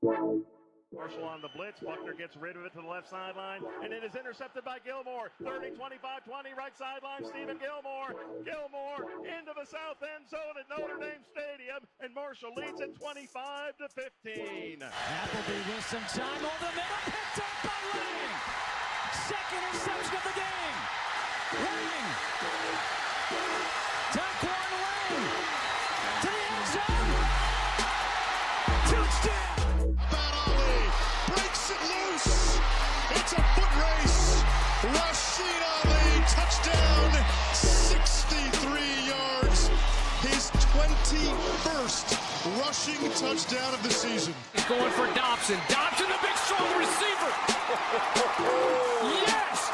Marshall on the blitz. Buckner gets rid of it to the left sideline, and it is intercepted by Gilmore. 30, 25, 20, right sideline. Stephen Gilmore. Gilmore into the south end zone at Notre Dame Stadium, and Marshall leads it 25-15. Appleby with some time over the middle, picked up by Lang. Second interception of the game. Lang. Taquan Lang to the end zone. Touchdown. Breaks it loose. It's a foot race. Rashid Ali, touchdown, 63 yards. His 21st rushing touchdown of the season. He's going for Dobson. Dobson, the big strong receiver. Yes!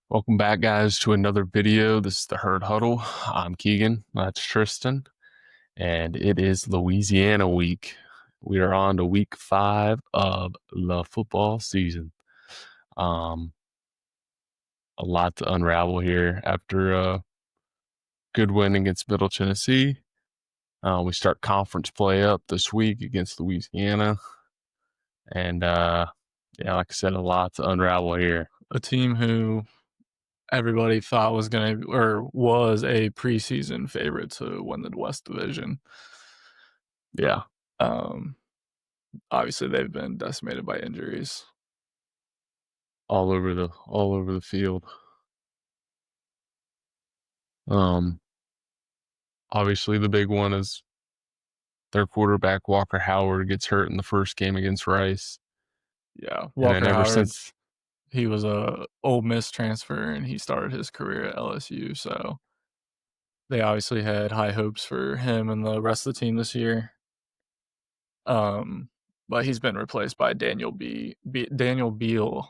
Welcome back, guys, to another video. This is the Herd Huddle. I'm Keegan, that's Trystan, and it is Louisiana week. We are on to week 5 of the football season. A lot to unravel here after a good win against Middle Tennessee. We start conference play up this week against Louisiana, and like I said, a lot to unravel here. A team who everybody thought was was a preseason favorite to win the West Division. Yeah. Obviously they've been decimated by injuries. All over the field. Obviously the big one is their quarterback Walker Howard gets hurt in the first game against Rice. Yeah, Walker ever Howard, since he was a Ole Miss transfer and he started his career at LSU, so they obviously had high hopes for him and the rest of the team this year. But he's been replaced by Daniel Beal.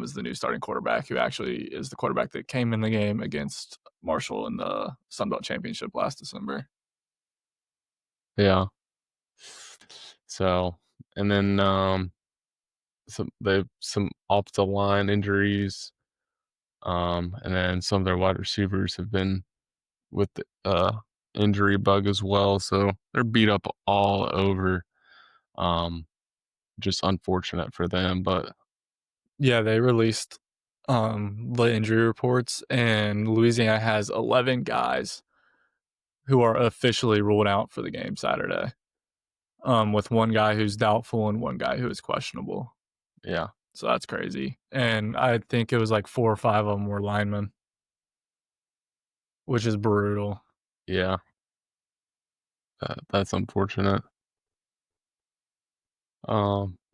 Is the new starting quarterback, who actually is the quarterback that came in the game against Marshall in the Sun Belt Championship last December. Yeah. So, and then some offensive line injuries, and then some of their wide receivers have been with the injury bug as well. So they're beat up all over. Just unfortunate for them, but yeah, they released the injury reports, and Louisiana has 11 guys who are officially ruled out for the game Saturday, with one guy who's doubtful and one guy who is questionable. Yeah. So that's crazy. And I think it was like 4 or 5 of them were linemen, which is brutal. Yeah. That's unfortunate.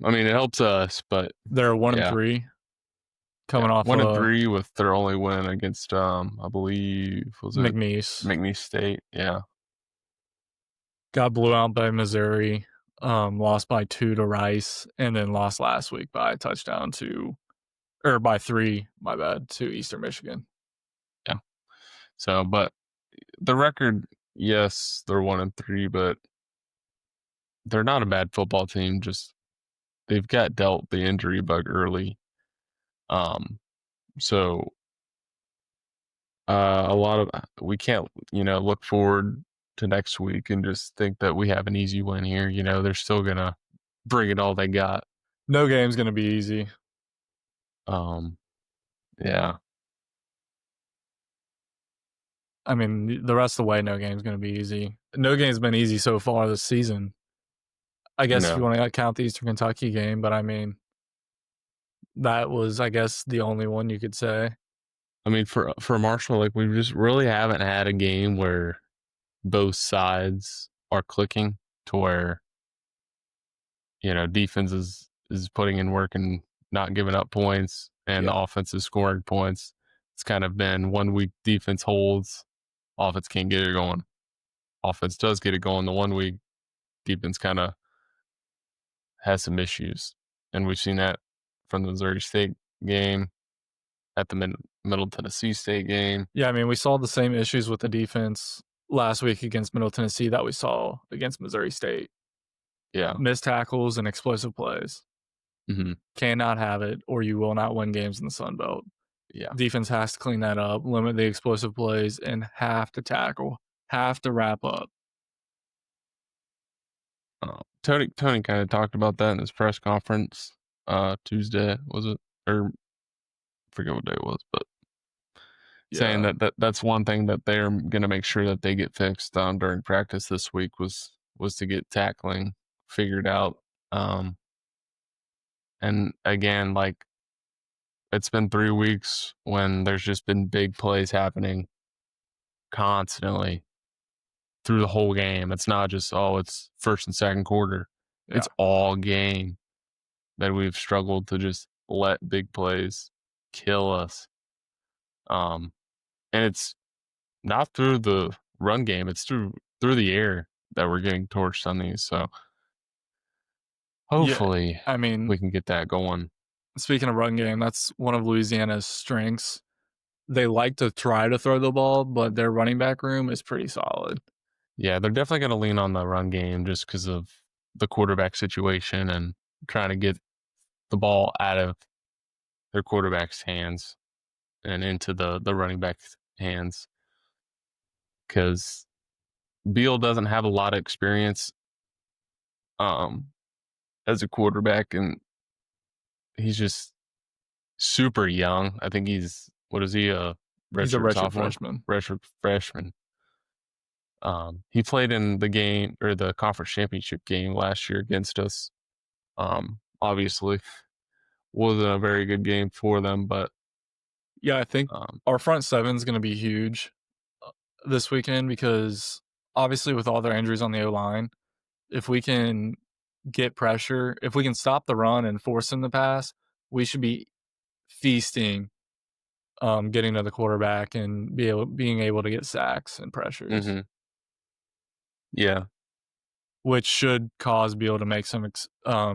I mean, it helps us, but they're 1-3 coming off 1-3 with their only win against I believe was it McNeese State. Yeah. Got blew out by Missouri, lost by 2 to Rice, and then lost last week by a touchdown by 3, my bad, to Eastern Michigan. Yeah. So, but the record, yes, they're 1-3, but they're not a bad football team. Just they've got dealt the injury bug early. So a lot of we can't, look forward to next week and just think that we have an easy win here. They're still gonna bring it all they got. No game's gonna be easy. Yeah. I mean, the rest of the way, no game's gonna be easy. No game's been easy so far this season. I guess if you want to count the Eastern Kentucky game, but I mean, that was, I guess, the only one you could say. I mean, for Marshall, like, we just really haven't had a game where both sides are clicking to where, defense is putting in work and not giving up points, and the offense is scoring points. It's kind of been 1 week defense holds, offense can't get it going. Offense does get it going the 1 week, defense kind of has some issues. And we've seen that from the Missouri State game, at the Middle Tennessee State game. Yeah, I mean, we saw the same issues with the defense last week against Middle Tennessee that we saw against Missouri State. Yeah. Missed tackles and explosive plays. Mm-hmm. Cannot have it, or you will not win games in the Sun Belt. Yeah. Defense has to clean that up, limit the explosive plays, and have to tackle, have to wrap up. Tony kind of talked about that in his press conference Tuesday, was it? Or I forget what day it was, but saying that's one thing that they're going to make sure that they get fixed during practice this week was to get tackling figured out. And again, like, it's been 3 weeks when there's just been big plays happening constantly through the whole game. It's not just, it's first and second quarter. Yeah. It's all game that we've struggled to just let big plays kill us. And it's not through the run game, it's through the air that we're getting torched on these. So hopefully we can get that going. Speaking of run game, that's one of Louisiana's strengths. They like to try to throw the ball, but their running back room is pretty solid. Yeah, they're definitely going to lean on the run game just because of the quarterback situation and trying to get the ball out of their quarterback's hands and into the running back's hands. Because Beal doesn't have a lot of experience as a quarterback, and he's just super young. I think he's a redshirt freshman. Redshirt freshman. He played in the game or the conference championship game last year against us. Obviously wasn't a very good game for them, but yeah, I think our front seven is going to be huge this weekend because obviously with all their injuries on the O-line, if we can get pressure, if we can stop the run and force them to pass, we should be feasting, getting to the quarterback and being able to get sacks and pressures. Mm-hmm. Yeah. Which should cause Beal to make some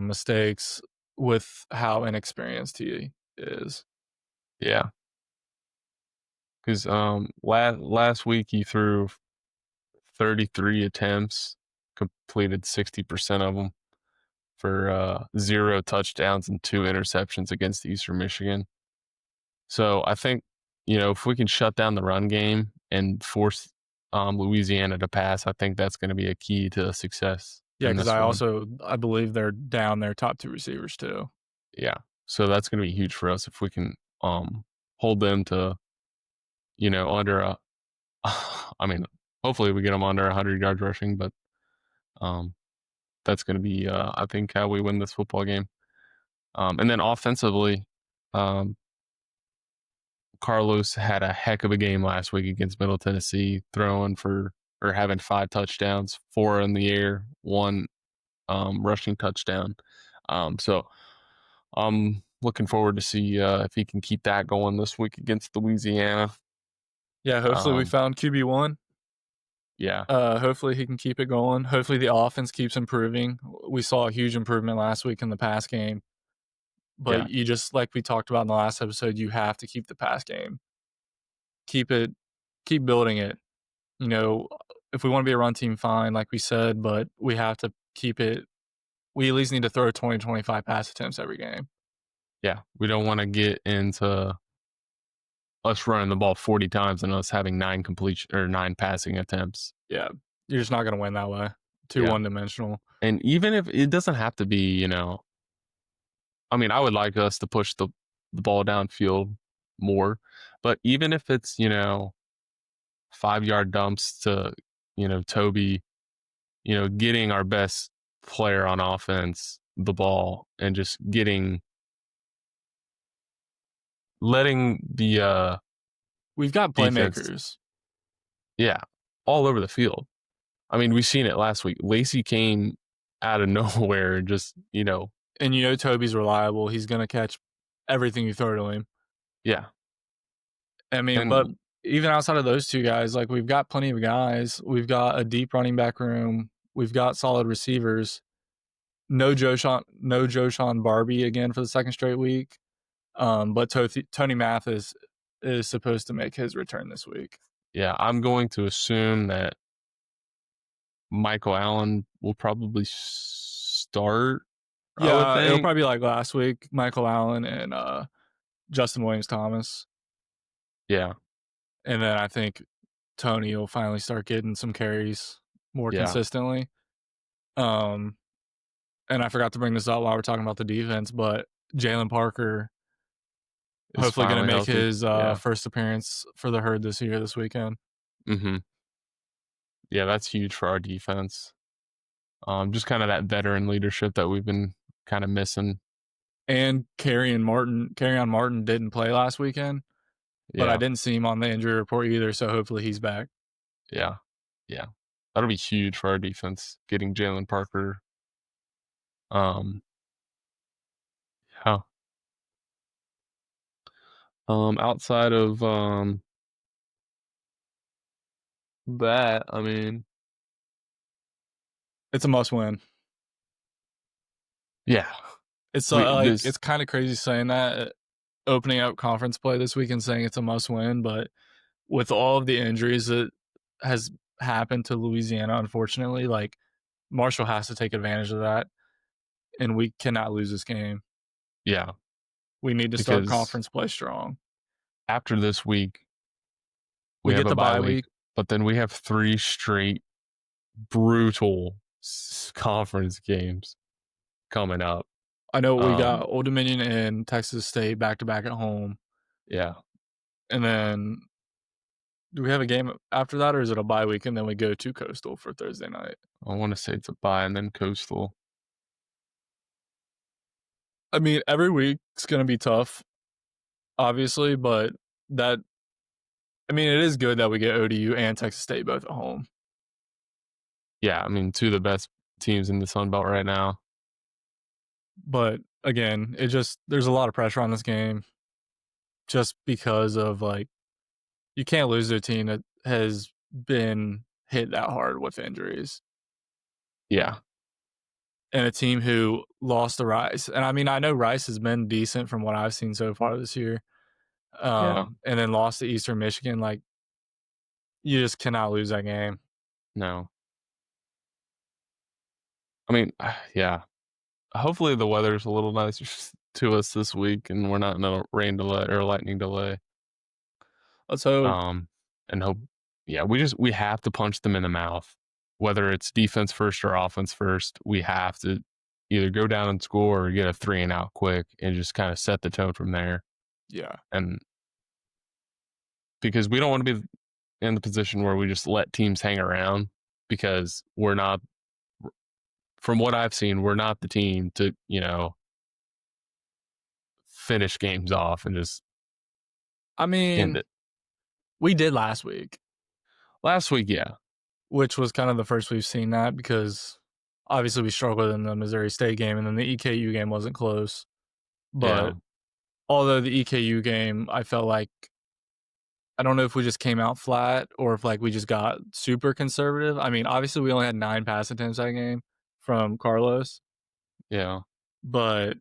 mistakes with how inexperienced he is. Yeah. Because last week he threw 33 attempts, completed 60% of them for 0 touchdowns and 2 interceptions against Eastern Michigan. So I think, if we can shut down the run game and force Louisiana to pass, I think that's going to be a key to success. Yeah, because I believe they're down their top 2 receivers too. Yeah, so that's going to be huge for us if we can hold them to, under hopefully we get them under 100 yards rushing, but that's going to be, I think, how we win this football game. And then offensively, Carlos had a heck of a game last week against Middle Tennessee, having 5 touchdowns, 4 in the air, 1 rushing touchdown. So I'm looking forward to see if he can keep that going this week against Louisiana. Yeah, hopefully we found QB1. Yeah. Hopefully he can keep it going. Hopefully the offense keeps improving. We saw a huge improvement last week in the pass game. But you just, like we talked about in the last episode, you have to keep the pass game. Keep building it. If we want to be a run team, fine, like we said, but we have to keep it. We at least need to throw 20, 25 pass attempts every game. Yeah, we don't want to get into us running the ball 40 times and us having 9 passing attempts. Yeah, you're just not going to win that way. Too one-dimensional. And even if it doesn't have to be, I would like us to push the ball downfield more, but even if it's, 5-yard dumps to, Toby, getting our best player on offense the ball and just letting the we've got playmakers. Defense, all over the field. We've seen it last week. Lacey came out of nowhere and just, And Toby's reliable. He's going to catch everything you throw to him. Yeah. But even outside of those 2 guys, like, we've got plenty of guys. We've got a deep running back room. We've got solid receivers. No Joshawn Barbie again for the second straight week. But Tony Mathis is supposed to make his return this week. Yeah, I'm going to assume that Michael Allen will probably start. I would Yeah, it'll think. probably be like last week, Michael Allen and Justin Williams-Thomas. Yeah. And then I think Tony will finally start getting some carries more Yeah. consistently. And I forgot to bring this up while we're talking about the defense, but Jalen Parker Is hopefully going to finally make healthy. his first appearance for the Herd this weekend. Mm-hmm. Yeah, that's huge for our defense. Just kind of that veteran leadership that we've been kind of missing. And Kerryon Martin didn't play last weekend, but I didn't see him on the injury report either, so hopefully he's back. Yeah. That'll be huge for our defense, getting Jalen Parker. Yeah. Outside of that, I mean, it's a must win. Yeah. It's it's kind of crazy saying that, opening up conference play this week and saying it's a must win, but with all of the injuries that has happened to Louisiana, unfortunately, like Marshall has to take advantage of that, and we cannot lose this game. Yeah. We need to start conference play strong. After this week, we have get the bye week, but then we have 3 straight brutal conference games coming up. I know we got Old Dominion and Texas State back-to-back at home. Yeah. And then do we have a game after that, or is it a bye week and then we go to Coastal for Thursday night? I want to say it's a bye and then Coastal. I mean, every week's going to be tough, obviously, but it is good that we get ODU and Texas State both at home. Yeah, I mean, 2 of the best teams in the Sun Belt right now. But again, there's a lot of pressure on this game just because of, like, you can't lose to a team that has been hit that hard with injuries. Yeah. And a team who lost to Rice. And I mean, I know Rice has been decent from what I've seen so far this year. And then lost to Eastern Michigan. Like, you just cannot lose that game. No. I mean, yeah. Hopefully the weather's a little nicer to us this week and we're not in a rain delay or lightning delay. Let's hope. And hope. Yeah, we have to punch them in the mouth. Whether it's defense first or offense first, we have to either go down and score or get a 3 and out quick and just kind of set the tone from there. Yeah. And because we don't want to be in the position where we just let teams hang around, because we're not, from what I've seen, we're not the team to, finish games off and just end it. We did last week. Last week, yeah. Which was kind of the first we've seen that, because obviously we struggled in the Missouri State game, and then the EKU game wasn't close. But although the EKU game, I felt like, I don't know if we just came out flat or if, like, we just got super conservative. I mean, obviously we only had 9 pass attempts that game from Carlos. Yeah. But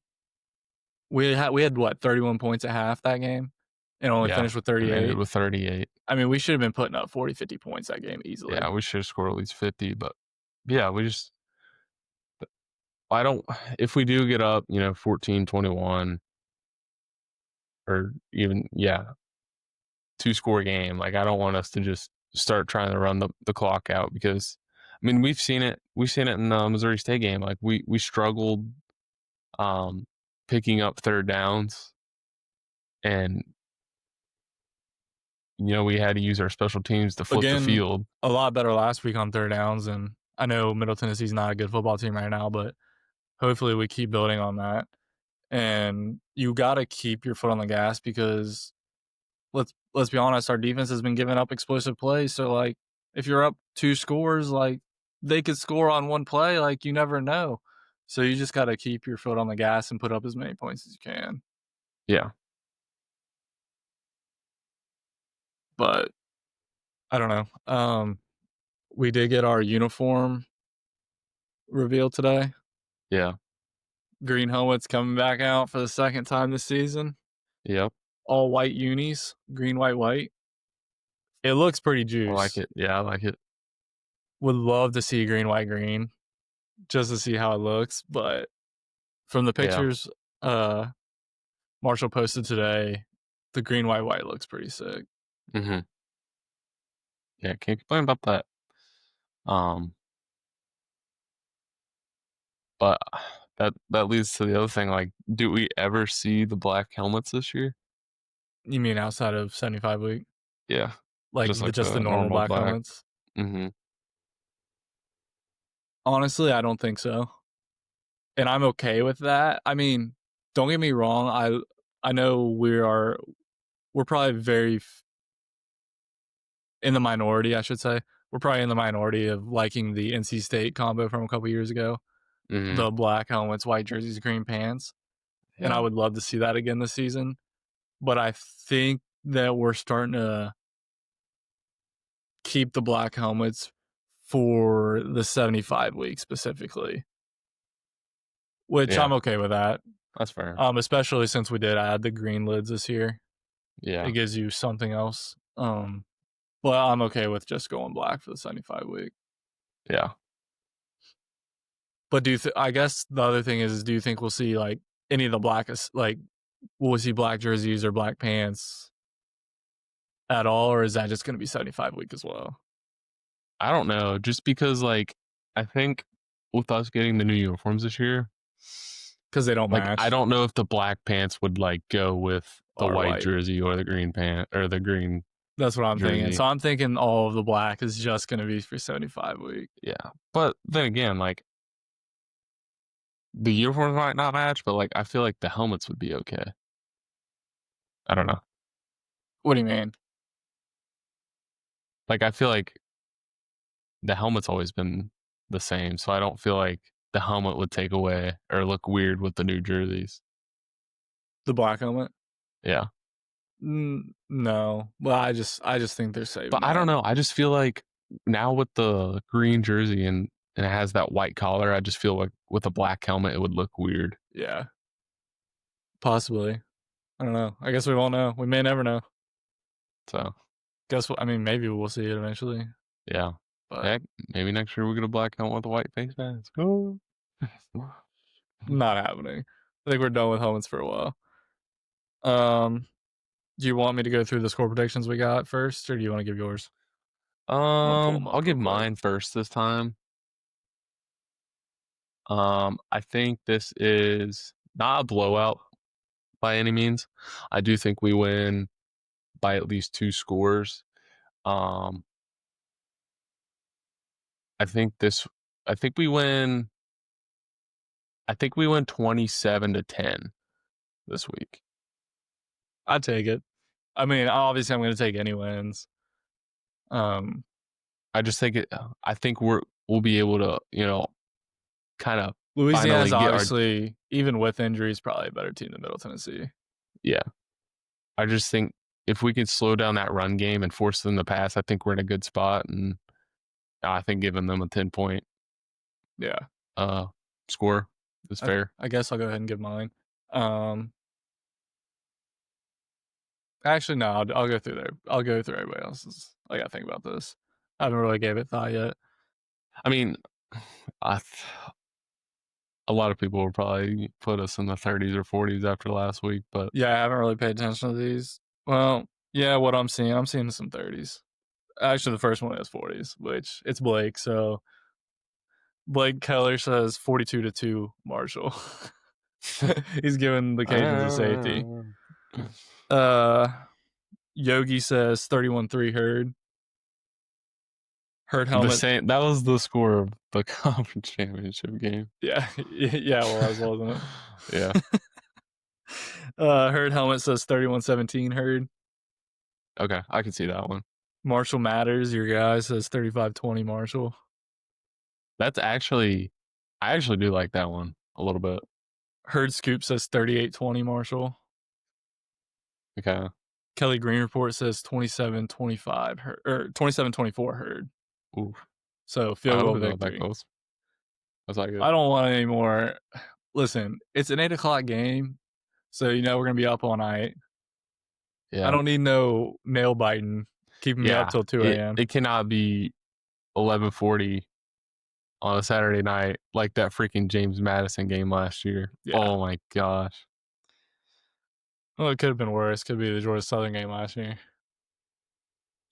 we had what, 31 points at half that game, and only finished with 38. Ended with 38. I mean, we should have been putting up 40, 50 points that game easily. Yeah, we should have scored at least 50, but yeah, if we do get up, 14-21 or even, 2-score game, like, I don't want us to just start trying to run the clock out, because, I mean, we've seen it in the Missouri State game. Like, we struggled picking up third downs, and we had to use our special teams to flip the field. A lot better last week on third downs, and I know Middle Tennessee's not a good football team right now, but hopefully we keep building on that. And you got to keep your foot on the gas, because let's be honest, our defense has been giving up explosive plays. So, like, if you're up 2 scores, like, they could score on one play. Like, you never know. So you just got to keep your foot on the gas and put up as many points as you can. Yeah. But I don't know. We did get our uniform revealed today. Yeah. Green helmets coming back out for the second time this season. Yep. All white unis, green, white, white. It looks pretty juice. I like it. Yeah, I like it. would love to see green, white, green just to see how it looks. But from the pictures Marshall posted today, the green, white, white looks pretty sick. Mm-hmm. Yeah, can't complain about that. But that leads to the other thing. Like, do we ever see the black helmets this year? You mean outside of 75 week? Yeah, Like just the normal black helmets? Mm-hmm. Honestly, I don't think so. And I'm okay with that. I mean, don't get me wrong. I know we're probably very in the minority, I should say. We're probably in the minority of liking the NC State combo from a couple years ago. Mm-hmm. The black helmets, white jerseys, green pants. Yeah. And I would love to see that again this season. But I think that we're starting to keep the black helmets for the 75 week specifically, which I'm okay with that. That's fair. Especially since we did add the green lids this year. Yeah. It gives you something else. But I'm okay with just going black for the 75 week. Yeah. But I guess the other thing is do you think we'll see like any of the blackest, like will we see black jerseys or black pants at all, or is that just going to be 75 week as well? I don't know. Just because, like, I think with us getting the new uniforms this year, because they don't match. I don't know if the black pants would like go with the white jersey or the green pant or the green. That's what I'm jersey. thinking. So I'm thinking all of the black is just going to be for 75 week. Yeah, but then again, like the uniforms might not match, but like I feel like the helmets would be okay. I don't know. What do you mean? Like I feel like the helmet's always been the same, so I don't feel like the helmet would take away or look weird with the new jerseys. The black helmet? Yeah. No. Well, I just think they're safe. But I don't know. I just feel like now with the green jersey and it has that white collar, I just feel like with a black helmet it would look weird. Yeah. Possibly. I don't know. I guess we won't know. We may never know. So maybe we'll see it eventually. Yeah. But heck, maybe next year we get a black helmet with a white face mask. Oh. Not happening. I think we're done with helmets for a while. Do you want me to go through the score predictions we got first, or do you want to give yours? I'll give mine first this time. I think this is not a blowout by any means. I do think we win by at least 2 scores. I think we win 27-10 this week. I'd take it. I mean, obviously I'm going to take any wins. I just think I think we'll be able to, kind of Louisiana's obviously, even with injuries, probably a better team than Middle Tennessee. Yeah. I just think if we could slow down that run game and force them to pass, I think we're in a good spot. And I think giving them a 10-point score is fair. I guess I'll go ahead and give mine. Actually, no, I'll go through there. I'll go through everybody else's. I got to think about this. I haven't really gave it thought yet. I mean, a lot of people will probably put us in the 30s or 40s after last week, but yeah, I haven't really paid attention to these. Well, yeah, what I'm seeing some 30s. Actually, the first one is 40s, which it's Blake. So Blake Keller says 42-2 Marshall. He's giving the Cajuns a safety. Yogi says 31-3 Herd. Herd helmet. That was the score of the conference championship game. Yeah, it was, wasn't it? Yeah. Herd helmet says 31-17 Herd. Okay, I can see that one. Marshall Matters, your guy, says 35-20 Marshall. I actually do like that one a little bit. Herd Scoop says 38-20 Marshall. Okay. Kelly Green Report says 27-25 Herd, or 27-24 Herd. Ooh. So field goal victory. That's not good. I don't want any more. Listen, it's an 8:00 game, so we're gonna be up all night. Yeah. I don't need no nail biting keeping me up till 2 a.m. It cannot be 11:40 on a Saturday night, like that freaking James Madison game last year. Yeah. Oh my gosh. Well, it could have been worse. Could be the Georgia Southern game last year.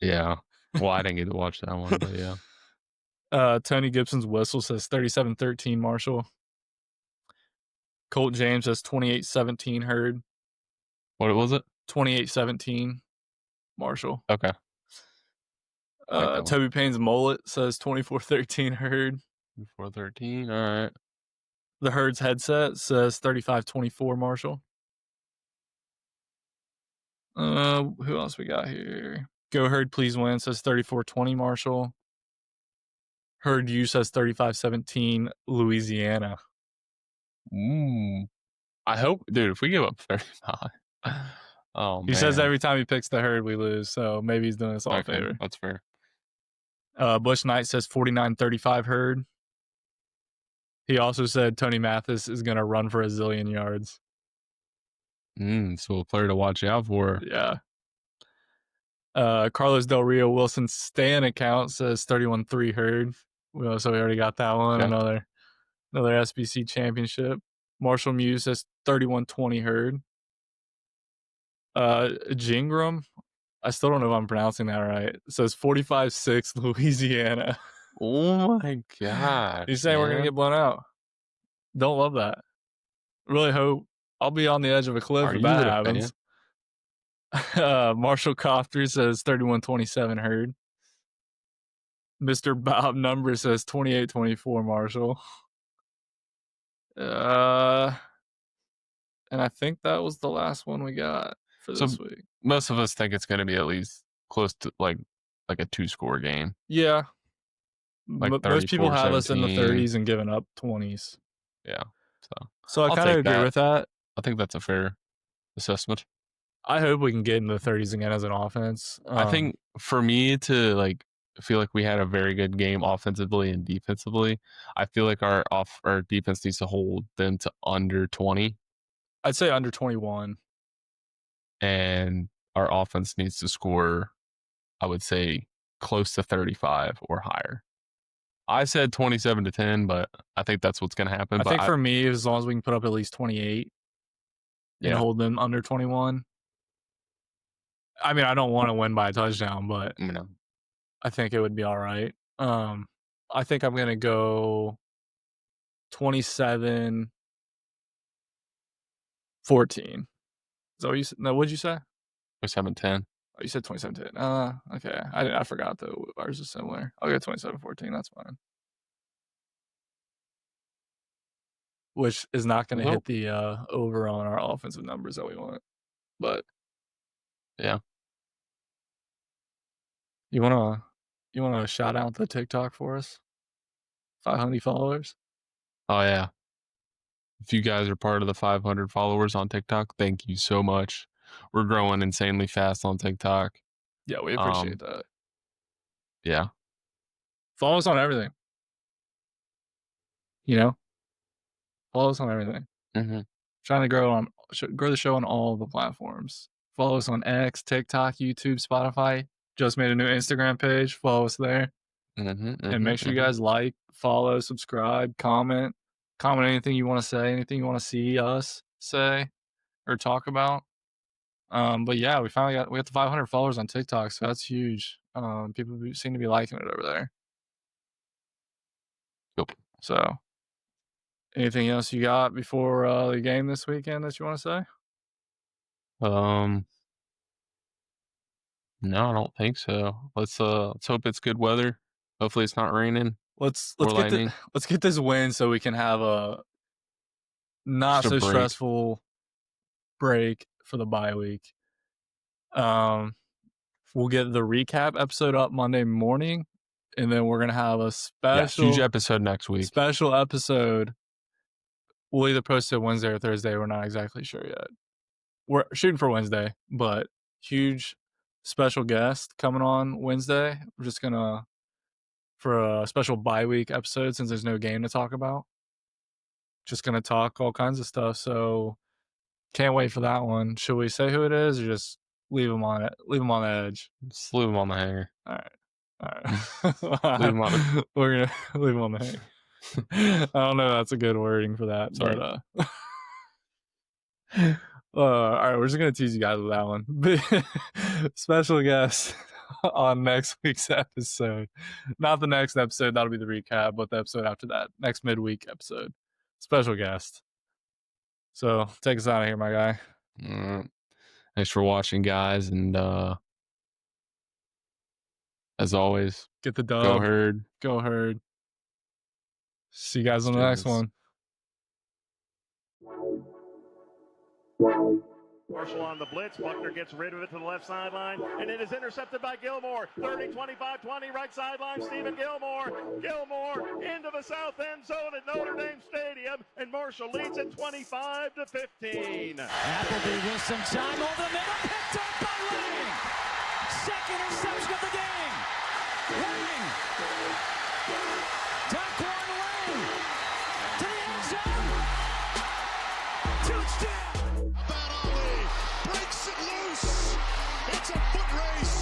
Yeah. Well, I didn't get to watch that one, but yeah. Tony Gibson's whistle says 37-13 Marshall. Colt James says 28-17 Herd. What was it? 28-17 Marshall. Okay. I like that one. Toby Payne's mullet says 24-13 Herd. 24-13. All right. The Herd's headset says 35-24 Marshall. Who else we got here? Go Herd, please win says 34-20 Marshall. Herd U says 35-17 Louisiana. I hope, dude, if we give up 35. Oh, man. He says every time he picks the Herd, we lose. So maybe he's doing us all a favor. That's fair. Bush Knight says 49-35 Herd. He also said Tony Mathis is going to run for a zillion yards. So a player to watch out for. Yeah. Carlos Del Rio Wilson's Stan account says 31-3 Herd. So we already got that one. Okay. Another SBC Championship. Marshall Muse says 31-20 Herd. Jingram, I still don't know if I'm pronouncing that right. It says 45-6 Louisiana. Oh my god. He's saying we're gonna get blown out. Don't love that. Really hope I'll be on the edge of a cliff if that happens. Marshall Cofter says 31-27 Herd. Mr. Bob Number says 28-24 Marshall. And I think that was the last one we got for this week. Most of us think it's going to be at least close to like a 2-score game. Yeah. Like most people have us in the 30s and giving up 20s. Yeah. So I kind of agree with that. I think that's a fair assessment. I hope we can get in the 30s again as an offense. I think for me to feel like we had a very good game offensively and defensively, I feel like our defense needs to hold them to under 20. I'd say under 21. And our offense needs to score, I would say, close to 35 or higher. I said 27-10, but I think that's what's going to happen. I think for me, as long as we can put up at least 28 and hold them under 21. I mean, I don't want to win by a touchdown, but I think it would be all right. I think I'm going to go 27-14. Is that what you said? No, what'd you say? 27-10. Oh, you said 27-10. Okay. I forgot though. Ours is similar. I'll go 27-14. That's fine. Which is not going to hit the over on our offensive numbers that we want. But yeah. You wanna shout out the TikTok for us? 500 followers. Oh yeah. If you guys are part of the 500 followers on TikTok, thank you so much. We're growing insanely fast on TikTok. Yeah, we appreciate that. Yeah. Follow us on everything. Follow us on everything. Mm-hmm. Trying to grow the show on all the platforms. Follow us on X, TikTok, YouTube, Spotify. Just made a new Instagram page. Follow us there. And make sure you guys like, follow, subscribe, comment anything you want to say, anything you want to see us say or talk about. But yeah, we got the 500 followers on TikTok, so that's huge. People seem to be liking it over there. Yep. So, anything else you got before the game this weekend that you want to say? No, I don't think so. Let's hope it's good weather. Hopefully it's not raining. Let's get this win so we can have a not so stressful break for the bye week. We'll get the recap episode up Monday morning, and then we're gonna have a huge episode next week. Special episode. We'll either post it Wednesday or Thursday. We're not exactly sure yet. We're shooting for Wednesday, but huge special guest coming on Wednesday. We're just gonna for a special bye week episode since there's no game to talk about. Just gonna talk all kinds of stuff. So can't wait for that one. Should we say who it is or just leave them on the edge? Just leave them on the hanger. All right. All right. Leave him on the- We're gonna leave him on the hang. I don't know. That's a good wording for that, Yeah. but all right, we're just gonna tease you guys with that one. Special guest on next week's episode. Not the next episode, that'll be the recap, but the episode after that, next midweek episode. Special guest. So take us out of here, my guy. Thanks for watching, guys, and as always, Get the dub. go Herd. Go Herd. See you guys on the do next this. one. Marshall on the blitz. Buckner gets rid of it to the left sideline, and it is intercepted by Gilmore. 30, 25, 20, right sideline. Stephen Gilmore. Gilmore into the south end zone at Notre Dame Stadium, and Marshall leads it 25-15. Appleby with some time over the middle, picked up by Lang. Second interception of the game. Lang. Daquan Lang to the end zone. Touchdown. Breaks it loose. It's a foot race.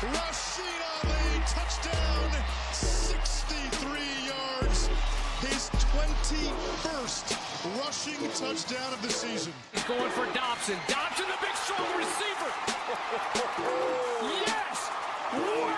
Rashid Ali, touchdown, 63 yards. His 21st rushing touchdown of the season. He's going for Dobson. Dobson, the big strong receiver. Yes! Wow!